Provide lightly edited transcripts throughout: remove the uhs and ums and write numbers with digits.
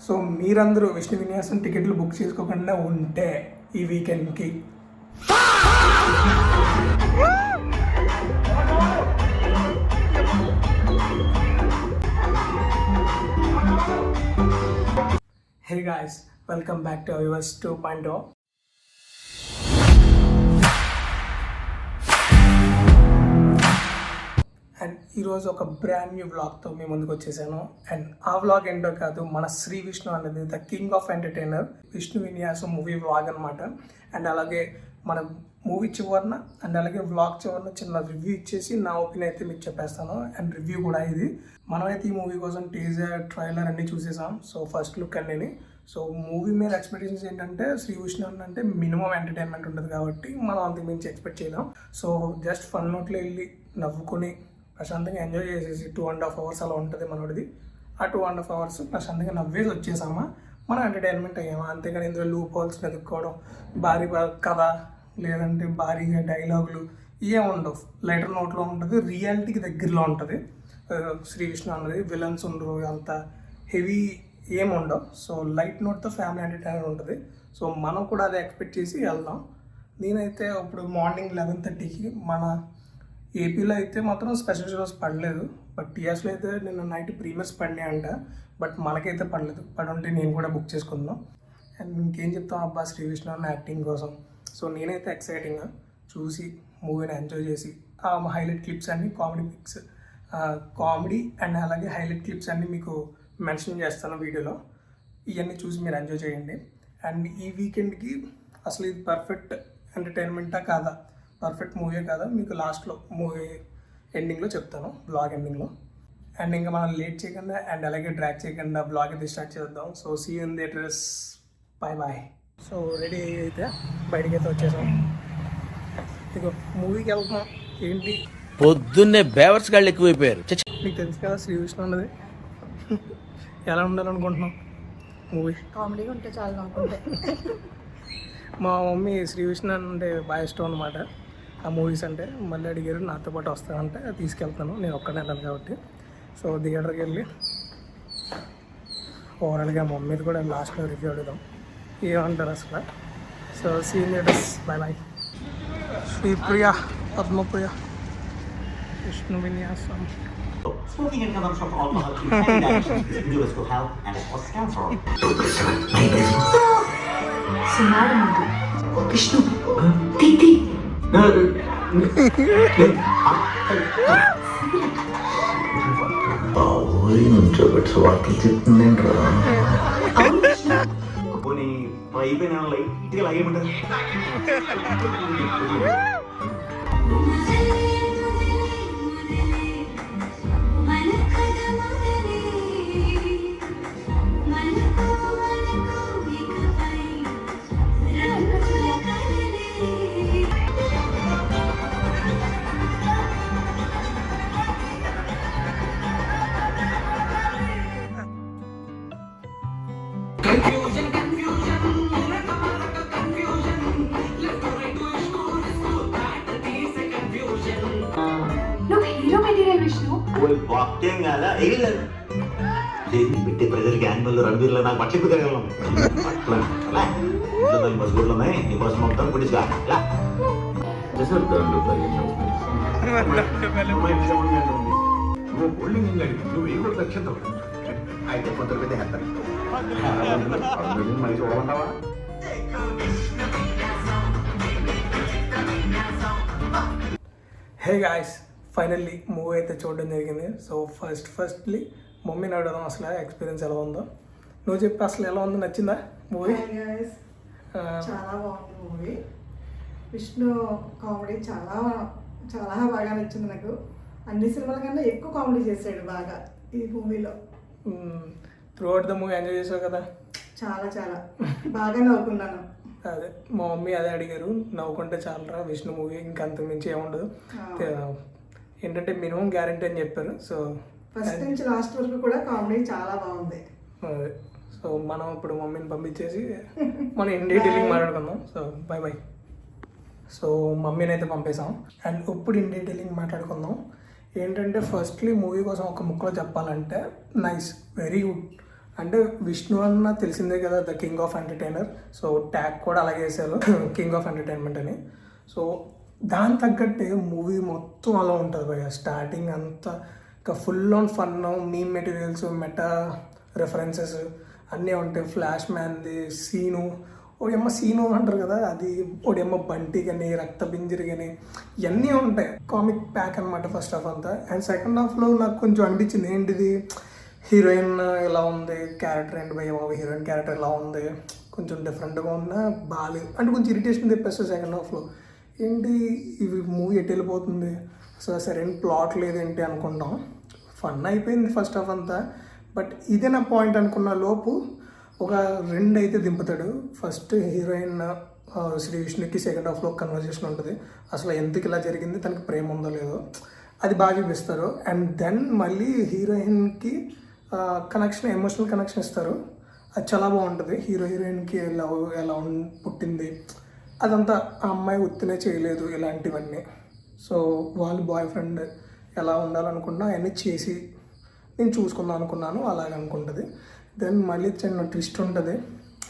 So మీరందరూ విష్ణు విన్యాసం టికెట్లు బుక్ చేసుకోకుండా ఉంటే ఈ వీకెండ్కి hey guys, welcome back to yours 2.0. And ఈరోజు ఒక బ్రాండ్ న్యూ వ్లాగ్తో మీ ముందుకు వచ్చేసాను. అండ్ ఆ వ్లాగ్ ఏంటో కాదు, మన శ్రీ విష్ణు అనేది the king of entertainer Vishnu విన్యాసం మూవీ వ్లాగ్ అనమాట. అండ్ అలాగే మన మూవీ చివరన అండ్ అలాగే వ్లాగ్ చివరన చిన్న రివ్యూ ఇచ్చేసి నా ఒపీనియన్ అయితే మీకు చెప్పేస్తాను. అండ్ రివ్యూ కూడా ఇది. మనమైతే ఈ మూవీ కోసం టీజర్, ట్రైలర్ అన్నీ చూసేసాం. సో ఫస్ట్ లుక్ అన్నీ. సో మూవీ మీద ఎక్స్పెక్టేషన్స్ ఏంటంటే శ్రీ విష్ణు అంటే మినిమం ఎంటర్టైన్మెంట్ ఉంటుంది కాబట్టి మనం అంతకు మించి ఎక్స్పెక్ట్ చేయలేం. సో జస్ట్ ఫన్ నోట్లో వెళ్ళి నవ్వుకొని ప్రశాంతంగా ఎంజాయ్ చేసేసి 2.5 hours అలా ఉంటుంది మనోడిది. ఆ 2.5 hours ప్రశాంతంగా నవ్వేసి వచ్చేసామా, మనం ఎంటర్టైన్మెంట్ అయ్యామా. అంతేగాని ఇందులో లూప్ హోల్స్ వెతుక్కోవడం, భారీ కథ లేదంటే భారీగా డైలాగులు ఏం ఉండవు. లైటర్ నోట్లో ఉంటుంది, రియాలిటీకి దగ్గరలో ఉంటుంది. శ్రీ విష్ణు అన్నది విలన్స్ ఉండరు, అంత హెవీ ఏం ఉండవు. సో లైట్ నోట్తో ఫ్యామిలీ ఎంటర్టైనర్ ఉంటుంది. సో మనం కూడా అదే ఎక్స్పెక్ట్ చేసి వెళ్దాం. నేనైతే ఇప్పుడు మార్నింగ్ 11:30కి మన ఏపీలో అయితే మాత్రం స్పెషల్ షోస్ పడలేదు, బట్ టీఎస్లో అయితే నిన్న నైట్ ప్రీమియర్స్ పడినాయి అంట. బట్ మనకైతే పడలేదు. పడుంటే నేను కూడా బుక్ చేసుకుందాం. అండ్ ఇంకేం చెప్తాం అబ్బా శ్రీ విష్ణు అన్న యాక్టింగ్ కోసం. సో నేనైతే ఎక్సైటింగ్గా చూసి మూవీని ఎంజాయ్ చేసి ఆ హైలైట్ క్లిప్స్ అన్నీ కామెడీ అండ్ అలాగే హైలైట్ క్లిప్స్ అన్నీ మీకు మెన్షన్ చేస్తాను వీడియోలో. ఇవన్నీ చూసి మీరు ఎంజాయ్ చేయండి. అండ్ ఈ వీకెండ్కి అసలు ఇది పర్ఫెక్ట్ ఎంటర్టైన్మెంటా కాదా, పర్ఫెక్ట్ మూవీ కాదా, మీకు లాస్ట్లో మూవీ ఎండింగ్లో చెప్తాను, బ్లాగ్ ఎండింగ్లో. అండ్ ఇంకా మనం లేట్ చేయకుండా అండ్ అలాగే డ్రాక్ చేయకుండా బ్లాగ్ అయితే స్టార్ట్ చేద్దాం. So see you in theatres. Bye. So ready అయితే బయటికి అయితే వచ్చేసాం. ఇక మూవీకి వెళ్తున్నాం. ఏంటి పొద్దున్నే బేవర్స్ గాళ్ళు ఎక్కువైపోయారు. మీకు తెలుసు కదా శ్రీ విష్ణు అన్నది ఎలా ఉండాలనుకుంటున్నాం. మూవీ కామెడీగా ఉంటే చాలా అనుకుంటే. మా మమ్మీ శ్రీ విష్ణు అంటే బాగా ఇష్టం అనమాట. ఆ మూవీస్ అంటే మళ్ళీ అడిగారు నాతో పాటు వస్తానంటే తీసుకెళ్తాను, నేను ఒక్కడే వెళ్ళాను కాబట్టి. సో థియేటర్కి వెళ్ళి ఓవరాల్గా మా మమ్మీది కూడా లాస్ట్లో రివ్యూ అడుగుదాం ఏమంటారు అసలు. So seniors bye. Sripriya, Padmapriya, Vishnu విన్యాసం. Smoking and consumption of alcohol in any direction is injurious to health and it causes cancer. సుమారు ముందు విష్ణు తీతి ఊరి నుంచో పెట్టి వార్తలు చెప్తుందేంట్రా. పోనీ అయిపోయిన లైట్గా లాగేమంటారు. నువ్వు హీరో మెటీరియల్ విష్ణు. వాక్యం కాదా ఎగిలేదు పెట్టే ప్రజలకి యానిమల్ రణబీర్లో నాకు పట్టింపు తిరగలం. బస్ గుడ్లు ఉన్నాయి, నీ బస్ మొత్తం పుట్టించుగా అయితే కొంత పెద్ద మరి చూడమంటావా. హే గాయ్స్, ఫైనల్లీ మూవీ అయితే చూడడం జరిగింది. సో ఫస్ట్లీ మమ్మీని అడగదాం అసలు ఎక్స్పీరియన్స్ ఎలా ఉందో. నువ్వు చెప్పి అసలు ఎలా ఉందో, నచ్చిందా మూవీ? చాలా బాగుంది మూవీ. విష్ణు కామెడీ చాలా చాలా బాగా నచ్చింది నాకు. అన్ని సినిమాల కన్నా ఎక్కువ కామెడీ చేశాడు బాగా ఈ మూవీలో. Through out the movie enjoy చేసావు కదా? చాలా చాలా బాగా నవ్వుకున్నాను. అదే మా మమ్మీ అదే అడిగారు, నవ్వుకుంటే చాలరా విష్ణు మూవీ, ఇంకంత మించి ఏముండదు, ఏంటంటే మినిమం గ్యారంటీ అని చెప్పారు. సో ఫస్ట్ నుంచి లాస్ట్ వరకు కూడా కామెడీ చాలా బాగుంది. అదే సో మనం ఇప్పుడు మమ్మీని పంపించేసి మనం ఇన్ డీటెయిలింగ్ మాట్లాడుకుందాం. So bye. సో మమ్మీని అయితే పంపేసాం. అండ్ ఇప్పుడు ఇన్ డీటెయిలింగ్ మాట్లాడుకుందాం. ఏంటంటే ఫస్ట్లీ మూవీ కోసం ఒక ముక్కలో చెప్పాలంటే నైస్, వెరీ గుడ్. అంటే విష్ణు అన్న తెలిసిందే కదా, the king of entertainer. So tag కూడా అలాగే వేశారు, కింగ్ ఆఫ్ ఎంటర్టైన్మెంట్ అని. సో దాని తగ్గట్టే మూవీ మొత్తం అలా ఉంటుంది భయ్య. స్టార్టింగ్ అంతా ఇంకా full on fun, meme materials, meta references అన్నీ ఉంటాయి. ఫ్లాష్ మ్యాన్ది సీను, ఓడేమో సీను అంటారు కదా, అది ఓడేమో బంటి కానీ, రక్త బింజిరి కానీ, ఇవన్నీ ఉంటాయి. కామిక్ ప్యాక్ అనమాట ఫస్ట్ హాఫ్ అంతా. అండ్ సెకండ్ హాఫ్లో నాకు కొంచెం అనిపించింది, ఏంటిది హీరోయిన్ ఎలా ఉంది, క్యారెక్టర్ ఏంటి భయ్య బాబు, హీరోయిన్ క్యారెక్టర్ ఎలా ఉంది, కొంచెం డిఫరెంట్గా ఉన్నా బాగాలేదు అంటే కొంచెం ఇరిటేషన్ తెప్పేస్తుంది సెకండ్ హాఫ్లో. ఏంటి ఇవి మూవీ ఎటు వెళ్ళిపోతుంది, అసలు సరైన ప్లాట్ లేదేంటి అనుకుంటాం. ఫన్ అయిపోయింది ఫస్ట్ హాఫ్ అంతా. బట్ ఇదే నా పాయింట్ అనుకున్న లోపు ఒక 2 అయితే దింపుతాడు. ఫస్ట్ హీరోయిన్ శ్రీ విష్ణుకి సెకండ్ హాఫ్లో కన్వర్జేషన్ ఉంటుంది, అసలు ఎందుకు ఇలా జరిగింది, తనకి ప్రేమ ఉందో లేదో అది బాగా చూపిస్తారు. అండ్ దెన్ మళ్ళీ హీరోయిన్కి కనెక్షన్, ఎమోషనల్ కనెక్షన్ ఇస్తారు. అది చాలా బాగుంటుంది. హీరోయిన్కి లవ్ ఎలా పుట్టింది అదంతా, ఆ అమ్మాయి ఉత్తినే చేయలేదు ఇలాంటివన్నీ. సో వాళ్ళ బాయ్ ఫ్రెండ్ ఎలా ఉండాలనుకున్నా అవన్నీ చేసి నేను చూసుకుందాం అనుకున్నాను, అలాగే అనుకుంటుంది. దెన్ మళ్ళీ చిన్న ట్విస్ట్ ఉంటుంది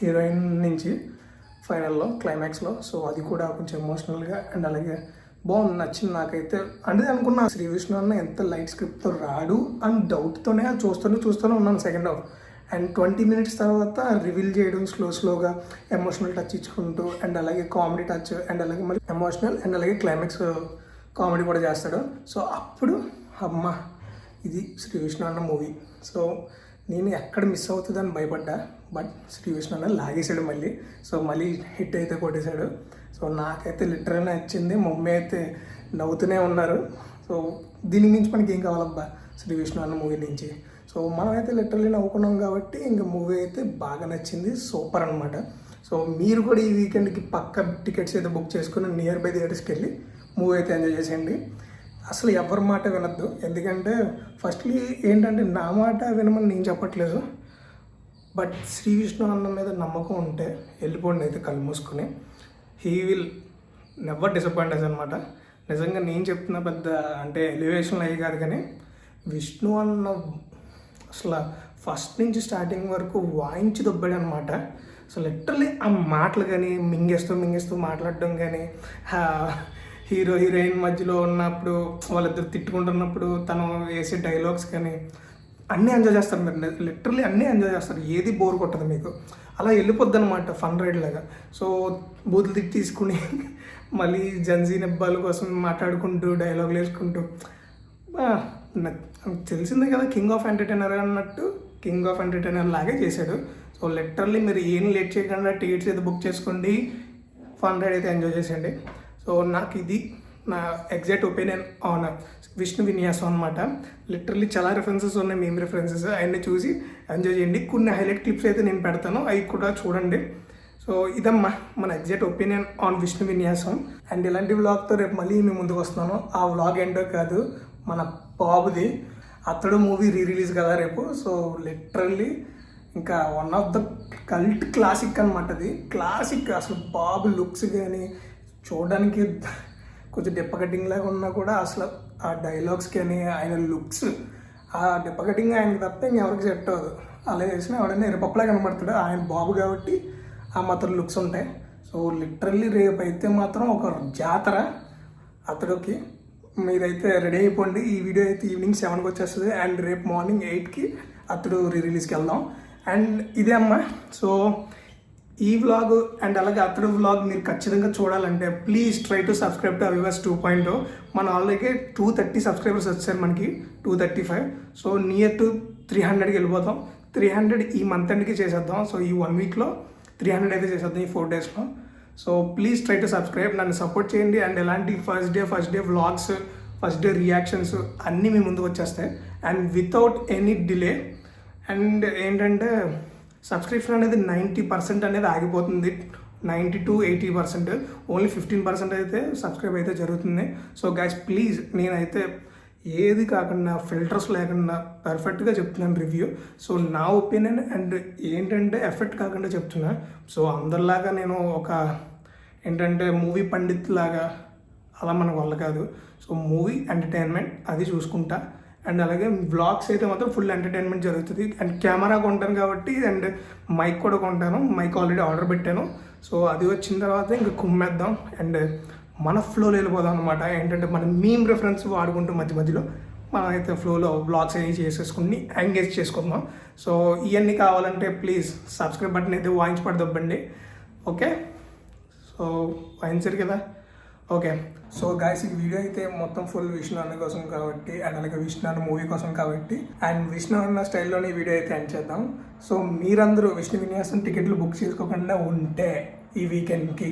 హీరోయిన్ నుంచి ఫైనల్లో, క్లైమాక్స్లో. సో అది కూడా కొంచెం ఎమోషనల్గా అండ్ అలాగే బాగుంది, నచ్చింది నాకైతే. అంటే అనుకున్నా శ్రీ విష్ణు అన్న ఎంత లైట్ స్క్రిప్ట్తో రాడు అని డౌట్తోనే అది చూస్తూనే ఉన్నాను సెకండ్ హాఫ్. అండ్ 20 minutes తర్వాత రివీల్ చేయడం స్లోగా ఎమోషనల్ టచ్ ఇచ్చుకుంటూ, అండ్ అలాగే కామెడీ టచ్, అండ్ అలాగే మళ్ళీ ఎమోషనల్ అండ్ అలాగే క్లైమాక్స్ కామెడీ కూడా చేస్తాడు. సో అప్పుడు అమ్మ ఇది శ్రీ విష్ణు అన్న మూవీ. సో నేను ఎక్కడ మిస్ అవుతుందని భయపడ్డా, బట్ శ్రీ విష్ణు అన్న లాగేసాడు మళ్ళీ. సో మళ్ళీ హిట్ అయితే కొట్టేశాడు. సో నాకైతే లిటరల్ నచ్చింది, మమ్మీ అయితే నవ్వుతూనే ఉన్నారు. సో దీని నుంచి మనకి ఏం కావాలబ్బా శ్రీ విష్ణు అన్న మూవీ నుంచి. సో మనమైతే లిటరల్లీ నవ్వుకున్నాం కాబట్టి ఇంకా మూవీ అయితే బాగా నచ్చింది, సూపర్ అనమాట. సో మీరు కూడా ఈ వీకెండ్కి పక్క టికెట్స్ అయితే బుక్ చేసుకుని నియర్ బై థియేటర్స్కి వెళ్ళి మూవీ అయితే ఎంజాయ్ చేసేయండి. అసలు ఎవరి మాట వినొద్దు, ఎందుకంటే ఫస్ట్లీ ఏంటంటే నా మాట వినమని నేను చెప్పట్లేదు, బట్ శ్రీ విష్ణు అన్న మీద నమ్మకం ఉంటే వెళ్ళిపోండి అయితే కళ్ళు మూసుకుని. He will never disappoint us అనమాట. నిజంగా నేను చెప్తున్న పెద్ద అంటే ఎలివేషన్లు అయ్యి కాదు, కానీ విష్ణు అన్న అసలు ఫస్ట్ నుంచి స్టార్టింగ్ వరకు వాయించి దొబ్బాడు అనమాట. అసలు లిటరల్లీ ఆ మాటలు కానీ మింగేస్తూ మాట్లాడడం కానీ, హీరో హీరోయిన్ మధ్యలో ఉన్నప్పుడు వాళ్ళిద్దరు తిట్టుకుంటున్నప్పుడు తను వేసే డైలాగ్స్ కానీ అన్నీ ఎంజాయ్ చేస్తారు మీరు. లిటరల్లీ అన్నీ ఎంజాయ్ చేస్తారు, ఏది బోర్ కొట్టదు మీకు. అలా వెళ్ళిపోద్ది అనమాట ఫన్ రైడ్ లాగా. సో బూతులు తిట్టి తీసుకుని మళ్ళీ జన్జీ నెబ్బాల కోసం మాట్లాడుకుంటూ డైలాగులు వేసుకుంటూ తెలిసిందే కదా కింగ్ ఆఫ్ ఎంటర్టైనర్ అన్నట్టు, కింగ్ ఆఫ్ ఎంటర్టైనర్ లాగే చేశాడు. సో లిటరల్లీ మీరు ఏం లేట్ చేయకుండా టికెట్స్ అయితే బుక్ చేసుకోండి, ఫన్ రైడ్ అయితే ఎంజాయ్ చేసేయండి. సో నాకు ఇది నా ఎగ్జాక్ట్ ఒపీనియన్ ఆన్ విష్ణు విన్యాసం అనమాట. లిటరల్లీ చాలా రెఫరెన్సెస్ ఉన్నాయి, మేము రెఫరెన్సెస్ అవన్నీ చూసి ఎంజాయ్ చేయండి. కొన్ని హైలైట్ క్లిప్స్ అయితే నేను పెడతాను, అవి కూడా చూడండి. సో ఇదమ్మా మన ఎగ్జాక్ట్ ఒపీనియన్ ఆన్ విష్ణు విన్యాసం. అండ్ ఇలాంటి వ్లాగ్తో రేపు మళ్ళీ మేము ముందుకు వస్తున్నాను. ఆ వ్లాగ్ ఏంటో కాదు, మన బాబుది అతడు మూవీ రిలీజ్ కదా రేపు. సో లిటరల్లీ ఇంకా one of the cult classic అనమాట. అది క్లాసిక్ అసలు. బాబు లుక్స్ కానీ చూడడానికి కొంచెం డిప్ప కటింగ్ లాగా ఉన్నా కూడా అసలు ఆ డైలాగ్స్ కానీ ఆయన లుక్స్, ఆ డిప్ప కటింగ్ ఆయనకి తప్ప ఇంకెవరికి సెట్ అవ్వదు. అలా చేసినా ఎవడైనా ఎరపప్పులా కనబడతాడు. ఆయన బాబు కాబట్టి ఆ మాత్రం లుక్స్ ఉంటాయి. సో లిటరల్లీ రేపు అయితే మాత్రం ఒక జాతర అతడుకి. మీరైతే రెడీ అయిపోండి. ఈ వీడియో అయితే ఈవినింగ్ 7కి వచ్చేస్తుంది అండ్ రేపు మార్నింగ్ 8కి అతడు రిలీజ్కి వెళ్దాం. అండ్ ఇదే అమ్మా. సో ఈ వ్లాగ్ అండ్ అలాగే అతడు వ్లాగ్ మీరు ఖచ్చితంగా చూడాలంటే please try to subscribe to అవివాస్ 2.0. మన ఆల్రెడీ 230 సబ్స్క్రైబర్స్ వచ్చారు, మనకి 235. సో నియర్ టు 300కి వెళ్ళిపోతాం. 300 ఈ మంత్ ఎండ్కి చేసేద్దాం. సో ఈ 1 వీక్లో 300 అయితే చేసేద్దాం, ఈ 4 డేస్లో. So please try to subscribe, నన్ను సపోర్ట్ చేయండి. అండ్ ఎలాంటి first day vlogs, first day reactions అన్నీ మీ ముందుకు వచ్చేస్తాయి and without any delay. And ఏంటంటే సబ్స్క్రిప్షన్ అనేది 90% అనేది ఆగిపోతుంది, 90 to 80%. ఓన్లీ 15% అయితే సబ్స్క్రైబ్ అయితే జరుగుతుంది. సో గైస్ ప్లీజ్, నేనైతే ఏది కాకుండా ఫిల్టర్స్ లేకుండా పర్ఫెక్ట్గా చెప్తున్నాను రివ్యూ. సో నా ఒపీనియన్ అండ్ ఏంటంటే ఎఫెక్ట్ కాకుండా చెప్తున్నా. సో అందరిలాగా నేను ఒక ఏంటంటే మూవీ పండిత్ లాగా అలా మన వల్ల కాదు. సో మూవీ ఎంటర్టైన్మెంట్ అది చూసుకుంటా అండ్ అలాగే వ్లాగ్స్ అయితే మాత్రం ఫుల్ ఎంటర్టైన్మెంట్ జరుగుతుంది. అండ్ కెమెరా కొంటాను కాబట్టి అండ్ మైక్ కూడా కొంటాను. మైక్ ఆల్రెడీ ఆర్డర్ పెట్టాను. సో అది వచ్చిన తర్వాత ఇంకా కుమ్మేద్దాం అండ్ మన ఫ్లోలో వెళ్ళిపోదాం అనమాట. ఏంటంటే మన మీమ్ రెఫరెన్స్ వాడుకుంటూ మధ్య మధ్యలో మనం అయితే ఫ్లోలో వ్లాగ్స్ అవి చేసేసుకుని ఎంగేజ్ చేసుకుందాం. సో ఇవన్నీ కావాలంటే ప్లీజ్ సబ్స్క్రైబ్ బటన్ అయితే వాయించి పడదొబ్బండి. ఓకే, సో వాయించారు కదా. ఓకే, సో గాయస్ ఈ వీడియో అయితే మొత్తం ఫుల్ విష్ణు అన్న కోసం కాబట్టి అండ్ అలాగే విష్ణు అన్న మూవీ కోసం కాబట్టి అండ్ విష్ణు అన్న స్టైల్లోనే ఈ వీడియో అయితే ఎండ్ చేద్దాం. సో మీరందరూ విష్ణు విన్యాసం టికెట్లు బుక్ చేసుకోకుండా ఉంటే ఈ వీకెండ్కి